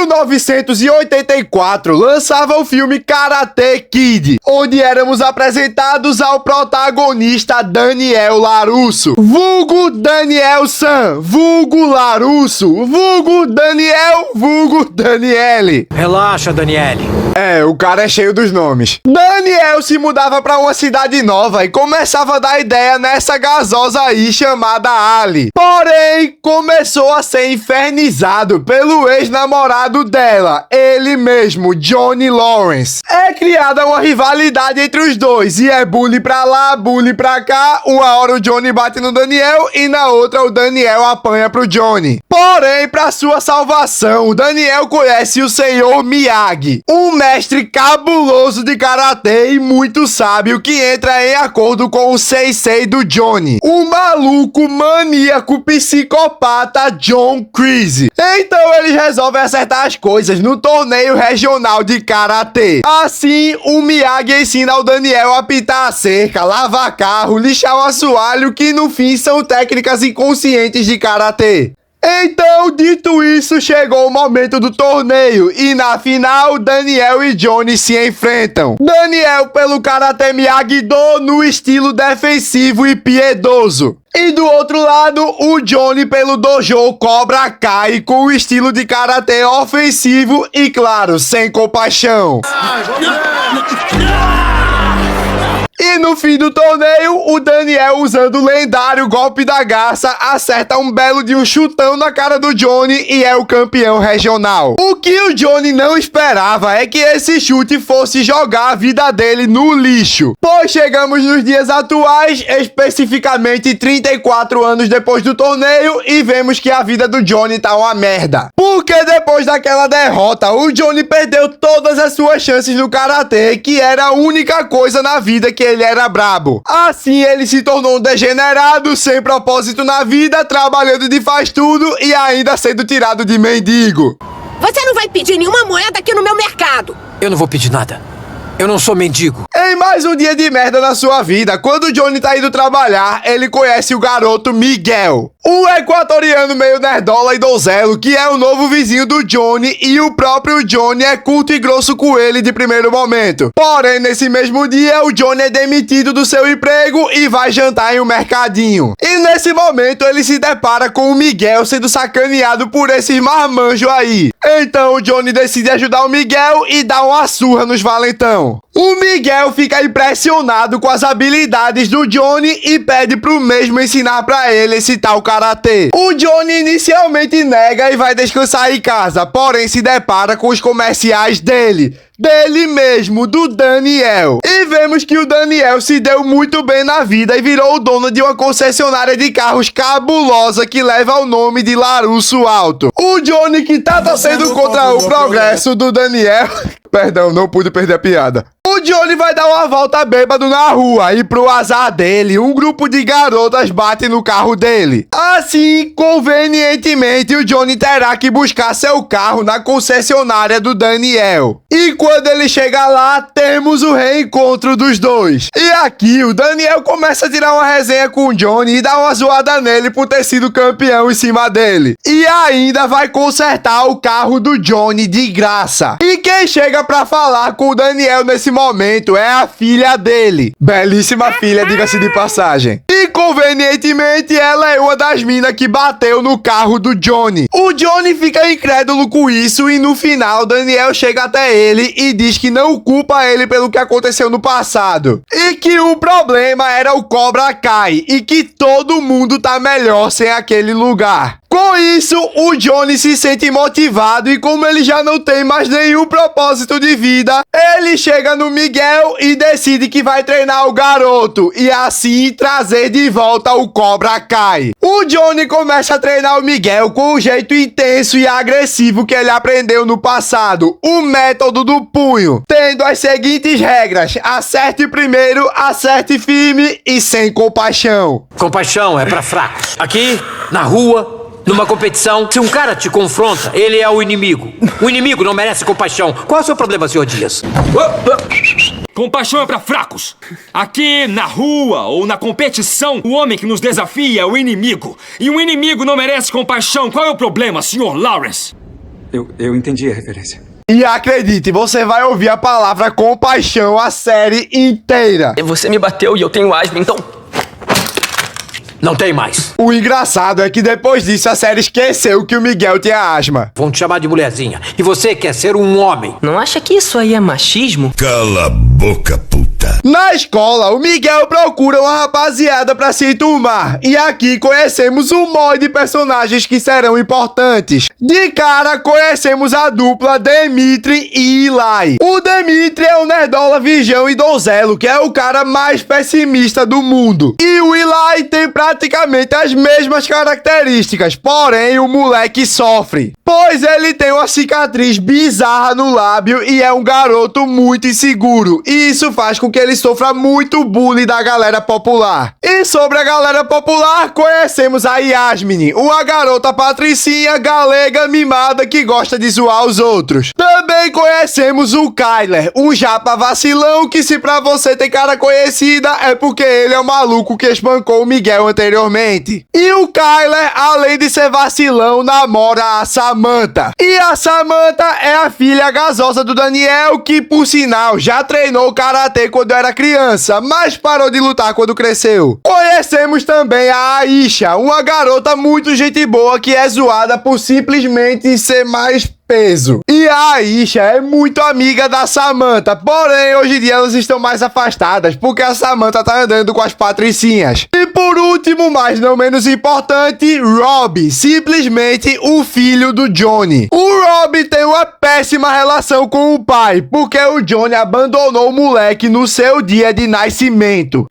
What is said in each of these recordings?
1984 lançava o filme Karate Kid, onde éramos apresentados ao protagonista Daniel LaRusso, vulgo Daniel-san, vulgo LaRusso, vulgo Daniel, vulgo Daniele. Relaxa, Daniele. É, o cara é cheio dos nomes. Daniel se mudava pra uma cidade nova e começava a dar ideia nessa gasosa aí chamada Ali. Porém, começou a ser infernizado pelo ex-namorado dela, ele mesmo, Johnny Lawrence. É criada uma rivalidade entre os dois e é bullying pra lá, bullying pra cá. Uma hora o Johnny bate no Daniel e na outra o Daniel apanha pro Johnny. Porém, pra sua salvação, o Daniel conhece o senhor Miyagi, um mestre cabuloso de karatê e muito sábio que entra em acordo com o sensei do Johnny, o maluco maníaco psicopata John Kreese. Então eles resolvem acertar as coisas no torneio regional de karatê. Assim, o Miyagi ensina ao Daniel a pitar a cerca, lavar carro, lixar o assoalho, que no fim são técnicas inconscientes de karatê. Então, dito isso, chegou o momento do torneio e na final, Daniel e Johnny se enfrentam. Daniel pelo Karate Miyagi-Do no estilo defensivo e piedoso. E do outro lado, o Johnny pelo Dojo Cobra Kai com o estilo de Karate ofensivo e, claro, sem compaixão. E no fim do torneio, o Daniel, usando o lendário golpe da garça, acerta um belo de um chutão na cara do Johnny e é o campeão regional. O que o Johnny não esperava é que esse chute fosse jogar a vida dele no lixo. Pois chegamos nos dias atuais, especificamente 34 anos depois do torneio, e vemos que a vida do Johnny tá uma merda. Porque depois daquela derrota, o Johnny perdeu todas as suas chances no karatê, que era a única coisa na vida que ele era brabo. Assim, ele se tornou um degenerado, sem propósito na vida, trabalhando de faz tudo e ainda sendo tirado de mendigo. Você não vai pedir nenhuma moeda aqui no meu mercado. Eu não vou pedir nada. Eu não sou mendigo. Em mais um dia de merda na sua vida, quando o Johnny tá indo trabalhar, ele conhece o garoto Miguel, um equatoriano meio nerdola e donzelo, que é o novo vizinho do Johnny, e o próprio Johnny é curto e grosso com ele de primeiro momento. Porém, nesse mesmo dia, o Johnny é demitido do seu emprego e vai jantar em um mercadinho. E nesse momento, ele se depara com o Miguel sendo sacaneado por esses marmanjos aí. Então, o Johnny decide ajudar o Miguel e dá uma surra nos valentão. O Miguel fica impressionado com as habilidades do Johnny e pede pro mesmo ensinar pra ele esse tal karatê. O Johnny inicialmente nega e vai descansar em casa, porém se depara com os comerciais dele mesmo, do Daniel. E vemos que o Daniel se deu muito bem na vida e virou o dono de uma concessionária de carros cabulosa que leva o nome de LaRusso Auto. O Johnny, que tá torcendo contra o progresso do Daniel... Perdão, não pude perder a piada. O Johnny vai dar uma volta bêbado na rua e, pro azar dele, um grupo de garotas bate no carro dele. Assim, convenientemente, o Johnny terá que buscar seu carro na concessionária do Daniel. E quando ele chega lá, temos o reencontro dos dois. E aqui, o Daniel começa a tirar uma resenha com o Johnny e dá uma zoada nele por ter sido campeão em cima dele. E ainda vai consertar o carro do Johnny de graça. E quem chega pra falar com o Daniel nesse momento é a filha dele. Belíssima filha, diga-se de passagem. E convenientemente ela é uma das minas que bateu no carro do Johnny. O Johnny fica incrédulo com isso e no final Daniel chega até ele e diz que não culpa ele pelo que aconteceu no passado. E que o problema era o Cobra Kai e que todo mundo tá melhor sem aquele lugar. Com isso, o Johnny se sente motivado e como ele já não tem mais nenhum propósito de vida, ele chega no Miguel e decide que vai treinar o garoto e assim trazer de volta o Cobra Kai. O Johnny começa a treinar o Miguel com o jeito intenso e agressivo que ele aprendeu no passado, o método do punho, tendo as seguintes regras: acerte primeiro, acerte firme e sem compaixão. Compaixão é pra fracos. Aqui, na rua, numa competição, se um cara te confronta, ele é o inimigo. O inimigo não merece compaixão. Qual é o seu problema, senhor Dias? Compaixão é pra fracos. Aqui, na rua ou na competição, o homem que nos desafia é o inimigo. E um inimigo não merece compaixão. Qual é o problema, senhor Lawrence? Eu entendi a referência. E acredite, você vai ouvir a palavra compaixão a série inteira. Você me bateu e eu tenho asma, então... Não tem mais. O engraçado é que depois disso a série esqueceu que o Miguel tinha asma. Vão te chamar de mulherzinha. E você quer ser um homem. Não acha que isso aí é machismo? Cala a boca, puta. Na escola, o Miguel procura uma rapaziada pra se enturmar. E aqui conhecemos um monte de personagens que serão importantes. De cara, conhecemos a dupla Demitri e Eli. O Demitri é o nerdola virgão e donzelo, que é o cara mais pessimista do mundo. E o Eli tem praticamente as mesmas características, porém o moleque sofre, pois ele tem uma cicatriz bizarra no lábio e é um garoto muito inseguro, e isso faz com que ele sofra muito bullying da galera popular. E sobre a galera popular, conhecemos a Yasmin, uma garota patricinha, galega, mimada que gosta de zoar os outros. Também conhecemos o Kyler, um japa vacilão que, se pra você tem cara conhecida, é porque ele é o maluco que espancou o Miguel anteriormente. E o Kyler, além de ser vacilão, namora a Samantha. E a Samantha é a filha gasosa do Daniel, que, por sinal, já treinou karatê quando era criança, mas parou de lutar quando cresceu. Conhecemos também a Aisha, uma garota muito gente boa que é zoada por simplesmente ser mais peso. E a Aisha é muito amiga da Samantha, porém hoje em dia elas estão mais afastadas porque a Samantha tá andando com as patricinhas. E por último, mas não menos importante, Rob, simplesmente o filho do Johnny. O Rob tem uma péssima relação com o pai, porque o Johnny abandonou o moleque no seu dia de nascimento.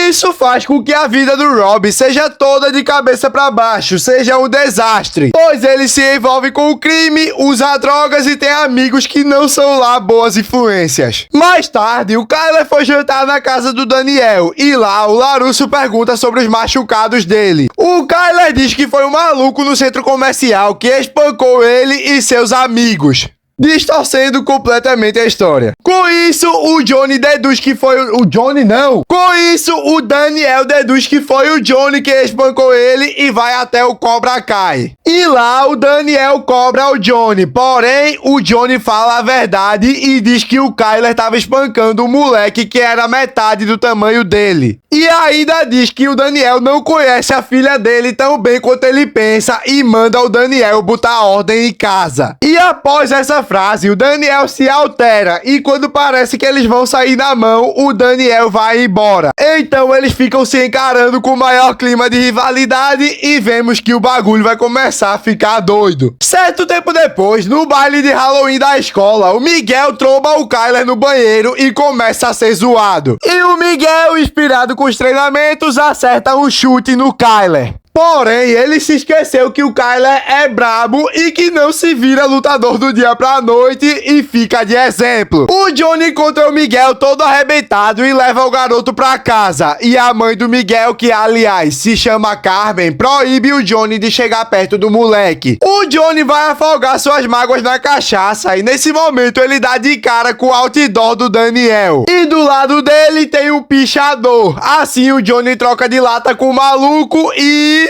Isso faz com que a vida do Rob seja toda de cabeça pra baixo, seja um desastre, pois ele se envolve com o crime, usa drogas e tem amigos que não são lá boas influências. Mais tarde, o Kyler foi jantar na casa do Daniel e lá o Larusso pergunta sobre os machucados dele. O Kyler diz que foi um maluco no centro comercial que espancou ele e seus amigos, distorcendo completamente a história. Com isso, o Johnny deduz que foi o Johnny não. Com isso, o Daniel deduz que foi o Johnny que espancou ele e vai até o Cobra Kai. E lá, o Daniel cobra o Johnny. Porém, o Johnny fala a verdade e diz que o Kyler estava espancando o moleque que era metade do tamanho dele. E ainda diz que o Daniel não conhece a filha dele tão bem quanto ele pensa e manda o Daniel botar ordem em casa. E após essa frase, o Daniel se altera e quando parece que eles vão sair na mão, o Daniel vai embora. Então eles ficam se encarando com o maior clima de rivalidade e vemos que o bagulho vai começar a ficar doido. Certo tempo depois, no baile de Halloween da escola, o Miguel tromba o Kyler no banheiro e começa a ser zoado. E o Miguel, inspirado com os treinamentos, acerta um chute no Kyler. Porém, ele se esqueceu que o Kyler é brabo e que não se vira lutador do dia pra noite e fica de exemplo. O Johnny encontra o Miguel todo arrebentado e leva o garoto pra casa. E a mãe do Miguel, que aliás se chama Carmen, proíbe o Johnny de chegar perto do moleque. O Johnny vai afogar suas mágoas na cachaça e nesse momento ele dá de cara com o outdoor do Daniel. E do lado dele tem um pichador. Assim o Johnny troca de lata com o maluco e...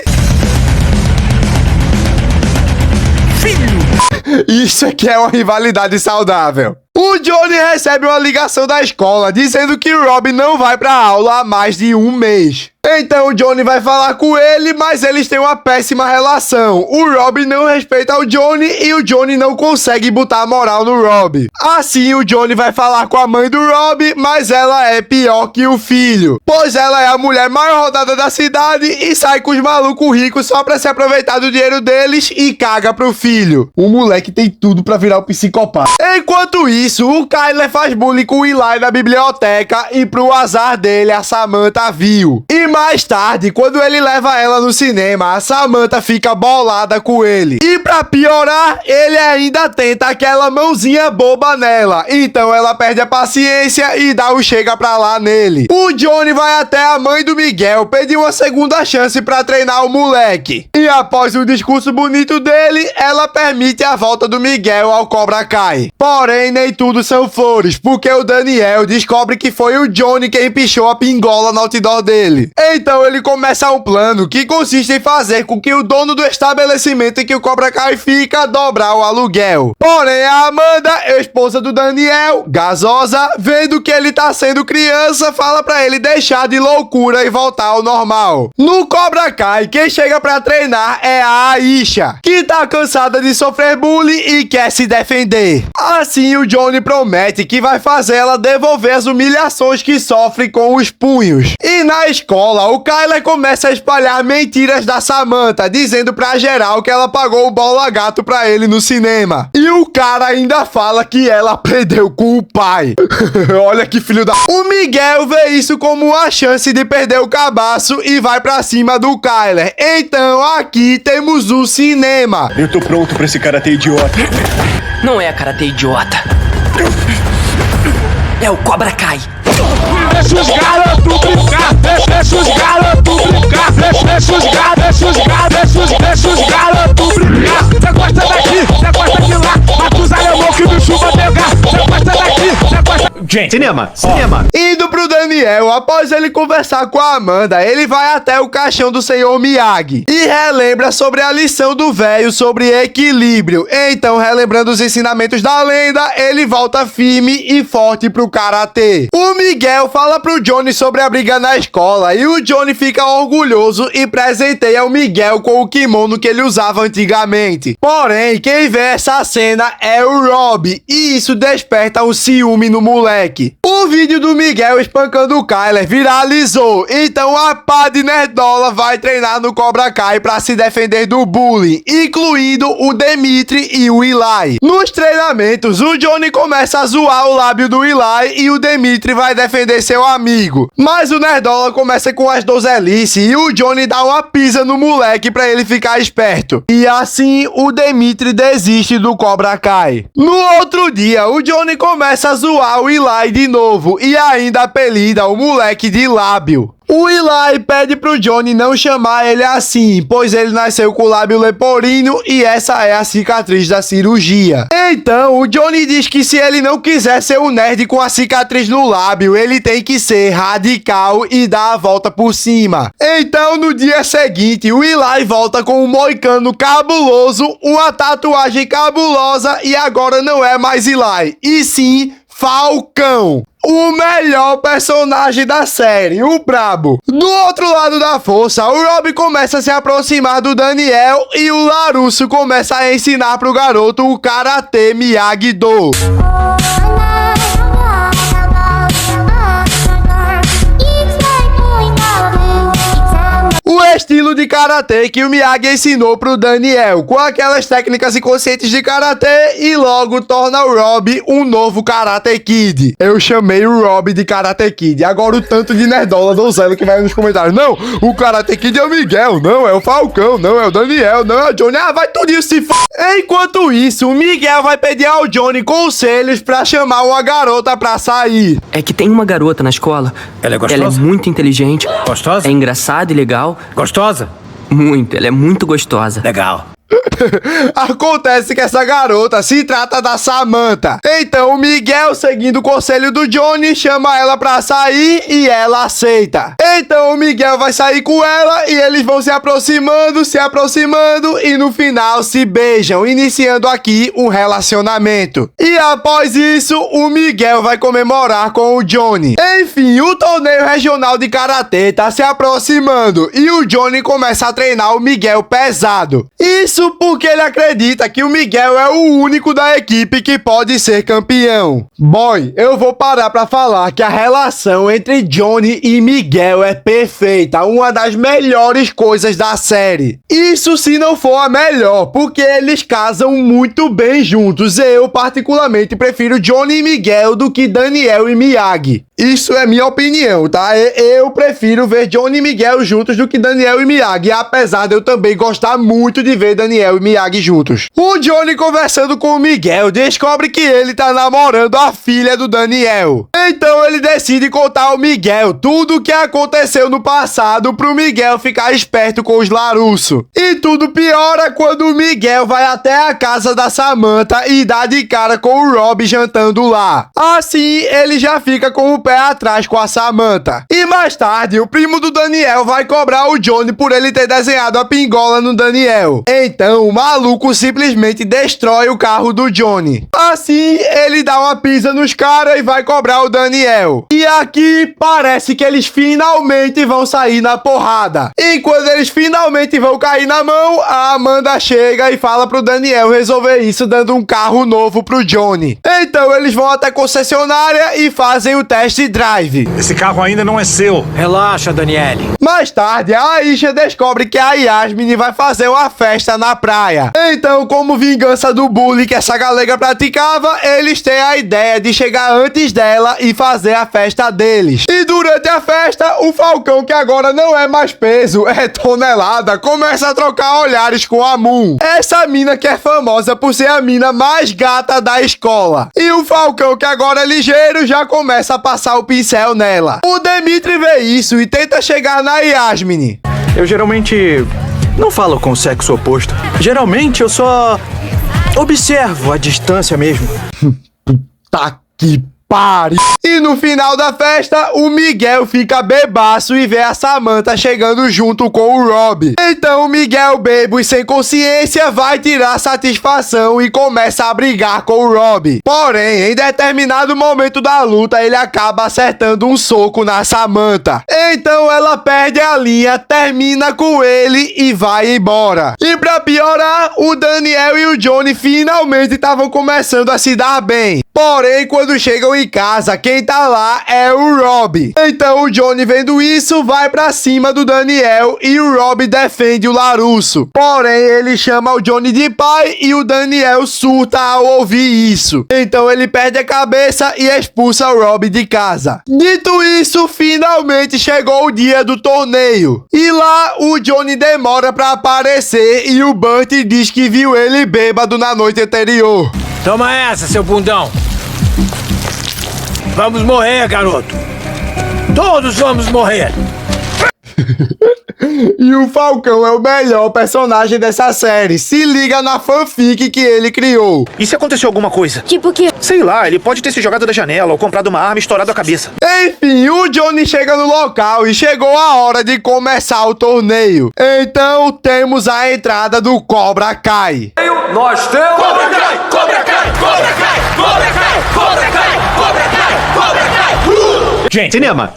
isso aqui é uma rivalidade saudável. O Johnny recebe uma ligação da escola dizendo que o Rob não vai pra aula há mais de um mês. Então o Johnny vai falar com ele, mas eles têm uma péssima relação. O Rob não respeita o Johnny e o Johnny não consegue botar moral no Rob. Assim, o Johnny vai falar com a mãe do Rob, mas ela é pior que o filho, pois ela é a mulher mais rodada da cidade e sai com os malucos ricos só pra se aproveitar do dinheiro deles e caga pro filho. O moleque tem tudo pra virar um psicopata. Enquanto isso, o Kyler faz bullying com o Eli na biblioteca e pro azar dele, a Samantha viu. E mais tarde, quando ele leva ela no cinema, a Samantha fica bolada com ele. E pra piorar, ele ainda tenta aquela mãozinha boba nela. Então ela perde a paciência e dá o chega pra lá nele. O Johnny vai até a mãe do Miguel pedir uma segunda chance pra treinar o moleque. E após um discurso bonito dele, ela permite a volta do Miguel ao Cobra Kai. Porém, nem tudo são flores, porque o Daniel descobre que foi o Johnny quem pichou a pingola no outdoor dele. Então ele começa um plano que consiste em fazer com que o dono do estabelecimento em que o Cobra Kai fica dobrar o aluguel. Porém, a Amanda, esposa do Daniel, gasosa, vendo que ele tá sendo criança, fala pra ele deixar de loucura e voltar ao normal. No Cobra Kai, quem chega pra treinar é a Aisha, que tá cansada de sofrer bullying e quer se defender. Assim, o Johnny promete que vai fazer ela devolver as humilhações que sofre com os punhos. E na escola, o Kyler começa a espalhar mentiras da Samantha, dizendo pra geral que ela pagou o bola gato pra ele no cinema. E o cara ainda fala que ela aprendeu com o pai. Olha que filho da... O Miguel vê isso como uma chance de perder o cabaço e vai pra cima do Kyler. Então aqui temos o cinema. Eu tô pronto pra esse karatê idiota. Não é karatê idiota. É o Cobra Kai. Deixa os garotos brincar, deixa os garotos brincar, deixa os garotos brincar. Você gosta daqui, você gosta de lá, acusa alemão que o bicho vai pegar. Você gosta daqui, você gosta... Gente, cinema. Indo pro Daniel, após ele conversar com a Amanda, ele vai até o caixão do senhor Miyagi e relembra sobre a lição do velho sobre equilíbrio. Então, relembrando os ensinamentos da lenda, ele volta firme e forte pro karatê. O Miguel fala pro Johnny sobre a briga na escola e o Johnny fica orgulhoso e presenteia o Miguel com o kimono que ele usava antigamente. Porém, quem vê essa cena é o Rob e isso desperta um ciúme no moleque. O vídeo do Miguel espancando o Kyler viralizou, então a pá de nerdola vai treinar no Cobra Kai pra se defender do bullying, incluindo o Demitri e o Eli. Nos treinamentos, o Johnny começa a zoar o lábio do Eli e o Demitri vai defender seu amigo. Mas o nerdola começa com as dozelices e o Johnny dá uma pisa no moleque pra ele ficar esperto. E assim, o Demitri desiste do Cobra Kai. No outro dia, o Johnny começa a zoar o Eli de novo e ainda apelida o moleque de lábio. O Eli pede pro Johnny não chamar ele assim, pois ele nasceu com o lábio leporino e essa é a cicatriz da cirurgia. Então, o Johnny diz que se ele não quiser ser um nerd com a cicatriz no lábio, ele tem que ser radical e dar a volta por cima. Então, no dia seguinte, o Eli volta com um moicano cabuloso, uma tatuagem cabulosa e agora não é mais Eli, e sim Falcão. O melhor personagem da série, o brabo. Do outro lado da força, o Rob começa a se aproximar do Daniel e o Larusso começa a ensinar pro garoto o karatê Miyagi-Do. O estilo de karatê que o Miyagi ensinou pro Daniel, com aquelas técnicas inconscientes de karatê e logo torna o Rob um novo Karate Kid. Eu chamei o Rob de Karate Kid. Agora o tanto de nerdola do Zelo que vai nos comentários. Não, o Karate Kid é o Miguel, não é o Falcão, não é o Daniel, não é o Johnny. Ah, vai tudinho se f... Enquanto isso, o Miguel vai pedir ao Johnny conselhos pra chamar uma garota pra sair. É que tem uma garota na escola. Ela é gostosa? Ela é muito inteligente. Gostosa? É engraçada e legal. Gostosa? Muito, ela é muito gostosa. Legal. Acontece que essa garota se trata da Samantha. Então o Miguel, seguindo o conselho do Johnny, chama ela pra sair e ela aceita. Então o Miguel vai sair com ela e eles vão se aproximando e no final se beijam, iniciando aqui um relacionamento. E após isso, o Miguel vai comemorar com o Johnny. Enfim, o torneio regional de karatê tá se aproximando e o Johnny começa a treinar o Miguel pesado. Isso porque ele acredita que o Miguel é o único da equipe que pode ser campeão. Boy, eu vou parar pra falar que a relação entre Johnny e Miguel é perfeita, uma das melhores coisas da série. Isso se não for a melhor, porque eles casam muito bem juntos. Eu particularmente prefiro Johnny e Miguel do que Daniel e Miyagi. Isso é minha opinião, tá? Eu prefiro ver Johnny e Miguel juntos do que Daniel e Miyagi, apesar de eu também gostar muito de ver Daniel e Miyagi juntos. O Johnny, conversando com o Miguel, descobre que ele ele tá namorando a filha do Daniel. Então ele decide contar ao Miguel tudo o que aconteceu no passado pro Miguel ficar esperto com os Larusso. E tudo piora quando o Miguel vai até a casa da Samantha e dá de cara com o Rob jantando lá. Assim, ele já fica com o pé atrás com a Samantha. E mais tarde, o primo do Daniel vai cobrar o Johnny por ele ter desenhado a pingola no Daniel. Então, o maluco simplesmente destrói o carro do Johnny. Assim, ele dá uma pisa nos caras e vai cobrar o Daniel. E aqui, parece que eles finalmente vão sair na porrada. E quando eles finalmente vão cair na mão, a Amanda chega e fala pro Daniel resolver isso dando um carro novo pro Johnny. Então, eles vão até a concessionária e fazem o test drive. Esse carro ainda não é seu. Relaxa, Daniele. Mais tarde, a Aisha descobre que a Yasmin vai fazer uma festa na praia. Então, como vingança do bullying que essa galega praticava, eles têm a ideia de chegar antes dela e fazer a festa deles. E durante a festa, o Falcão, que agora não é mais peso, é tonelada, começa a trocar olhares com a Moon. Essa mina que é famosa por ser a mina mais gata da escola. E o Falcão, que agora é ligeiro, já começa a passar o pincel nela. O Demitri vê isso e tenta chegar na Yasmin. Eu geralmente não falo com o sexo oposto. Geralmente eu só observo a distância mesmo. Tá que pare. E no final da festa, o Miguel fica bebaço e vê a Samantha chegando junto com o Rob. Então o Miguel, bebo e sem consciência, vai tirar satisfação e começa a brigar com o Rob. Porém, em determinado momento da luta, ele acaba acertando um soco na Samantha. Então ela perde a linha, termina com ele e vai embora. E pra piorar, o Daniel e o Johnny finalmente estavam começando a se dar bem. Porém, quando chegam em casa, quem tá lá é o Rob. Então o Johnny, vendo isso, vai pra cima do Daniel e o Rob defende o Larusso. Porém, ele chama o Johnny de pai e o Daniel surta ao ouvir isso. Então ele perde a cabeça e expulsa o Rob de casa. Dito isso, finalmente chegou o dia do torneio. E lá, o Johnny demora pra aparecer e o Burt diz que viu ele bêbado na noite anterior. Toma essa, seu bundão. Vamos morrer, garoto. Todos vamos morrer. E o Falcão é o melhor personagem dessa série. Se liga na fanfic que ele criou. E se aconteceu alguma coisa? Tipo que... Sei lá, ele pode ter se jogado da janela ou comprado uma arma e estourado a cabeça. Enfim, o Johnny chega no local e chegou a hora de começar o torneio. Então temos a entrada do Cobra Kai. Nós temos... Cobra Kai! Cobra Kai! Cobra Kai! Cobra Kai! Cobra Kai! Cobra Kai! Cobra Kai! Gente, cinema!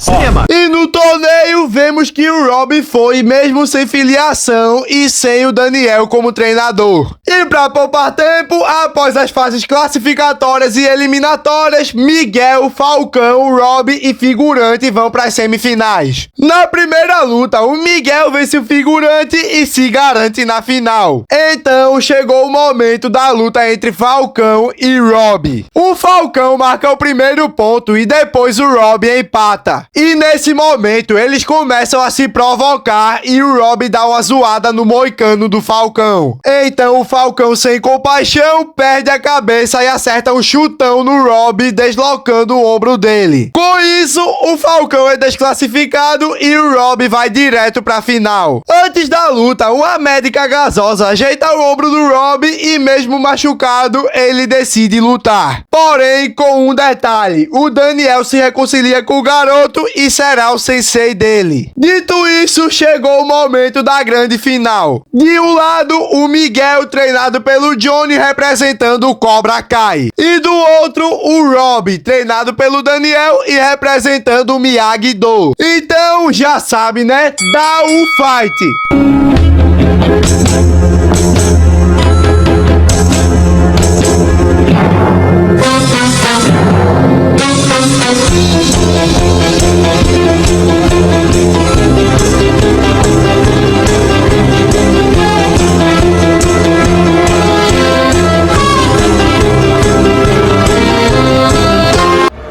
E no torneio vemos que o Rob foi mesmo sem filiação e sem o Daniel como treinador. E pra poupar tempo, após as fases classificatórias e eliminatórias, Miguel, Falcão, Rob e figurante vão para as semifinais. Na primeira luta, o Miguel vence o figurante e se garante na final. Então chegou o momento da luta entre Falcão e Rob. O Falcão marca o primeiro ponto e depois o Rob empata. E nesse momento eles começam a se provocar e o Rob dá uma zoada no moicano do Falcão. Então o Falcão, sem compaixão, perde a cabeça e acerta um chutão no Rob, deslocando o ombro dele. Com isso, o Falcão é desclassificado e o Rob vai direto pra final. Antes da luta, uma médica gasosa ajeita o ombro do Rob e mesmo machucado, ele decide lutar. Porém, com um detalhe, o Daniel se reconcilia com o garoto e será o sensei dele. Dito isso, chegou o momento da grande final. De um lado, o Miguel, treinado pelo Johnny, representando o Cobra Kai. E do outro, o Rob, treinado pelo Daniel e representando o Miyagi-Do. Então, já sabe, né? Dá o fight!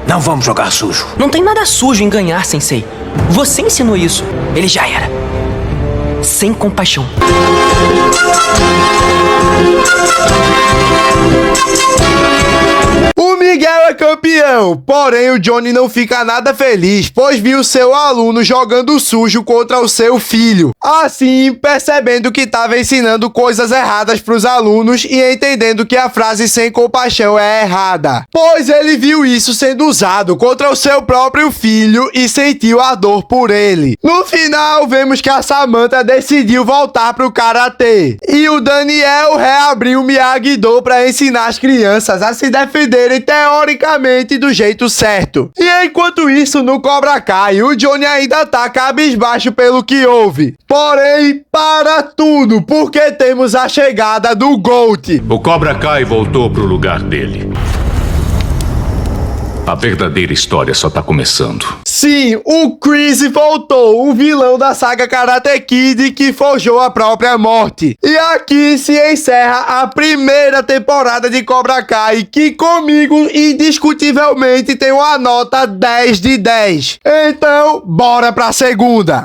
Não vamos jogar sujo. Não tem nada sujo em ganhar, sensei. Você ensinou isso. Ele já era. Sem compaixão. O campeão. Porém, o Johnny não fica nada feliz, pois viu seu aluno jogando sujo contra o seu filho. Assim, percebendo que estava ensinando coisas erradas para os alunos e entendendo que a frase sem compaixão é errada, pois ele viu isso sendo usado contra o seu próprio filho e sentiu a dor por ele. No final, vemos que a Samantha decidiu voltar pro karatê e o Daniel reabriu o Miyagi-Do para ensinar as crianças a se defenderem teoricamente do jeito certo. E enquanto isso, no Cobra Kai, o Johnny ainda tá cabisbaixo pelo que houve. Porém, para tudo, porque temos a chegada do GOAT. O Cobra Kai voltou pro lugar dele. A verdadeira história só tá começando. Sim, o Chris voltou, o vilão da saga Karate Kid que forjou a própria morte. E aqui se encerra a primeira temporada de Cobra Kai, que comigo indiscutivelmente tem uma nota 10 de 10. Então, bora pra segunda.